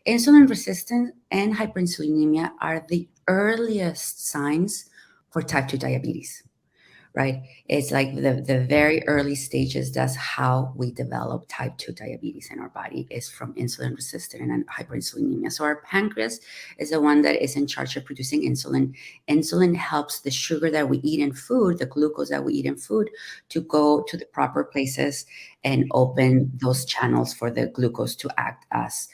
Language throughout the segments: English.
insulin resistance and hyperinsulinemia are the earliest signs for type 2 diabetes, right? It's like the very early stages. That's how we develop type 2 diabetes in our body, is from insulin resistance and hyperinsulinemia. So our pancreas is the one that is in charge of producing insulin. Insulin helps the sugar that we eat in food, the glucose that we eat in food, to go to the proper places and open those channels for the glucose to act as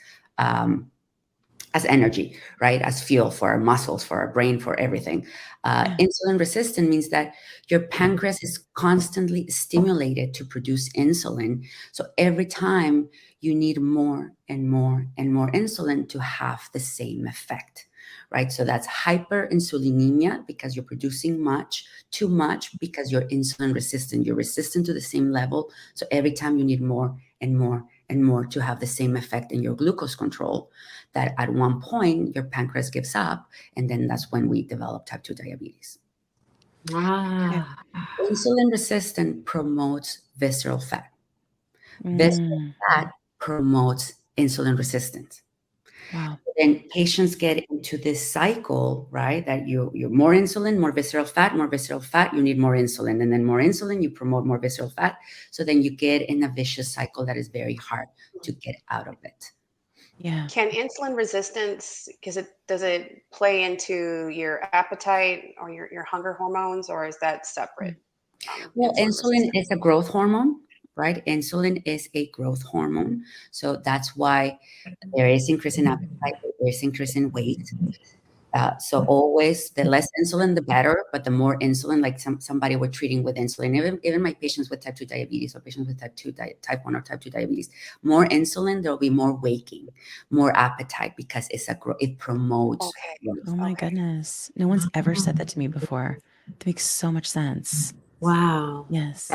energy, right? As fuel for our muscles, for our brain, for everything. Insulin resistant means that your pancreas is constantly stimulated to produce insulin. So every time you need more and more and more insulin to have the same effect, right? So that's hyperinsulinemia, because you're producing too much, because you're insulin resistant. You're resistant to the same level. So every time you need more and more and more to have the same effect in your glucose control, that at one point your pancreas gives up, and then that's when we develop type 2 diabetes. Wow. Insulin resistant promotes visceral fat. Visceral fat promotes insulin resistance. Wow. Then patients get into this cycle, right? That you're more insulin, more visceral fat, you need more insulin, and then more insulin, you promote more visceral fat. So then you get in a vicious cycle that is very hard to get out of it. Yeah. Can insulin resistance, does it play into your appetite or your hunger hormones, or is that separate? Well, insulin is a growth hormone, right? Insulin is a growth hormone. So that's why there is increase in appetite, there is increase in weight. So always the less insulin, the better, but the more insulin, like somebody we're treating with insulin, even my patients with type 2 diabetes or patients with type 1 or type 2 diabetes, more insulin, there'll be more waking, more appetite, because it promotes. Okay. Oh my goodness. No one's ever said that to me before. That makes so much sense. Wow. Yes.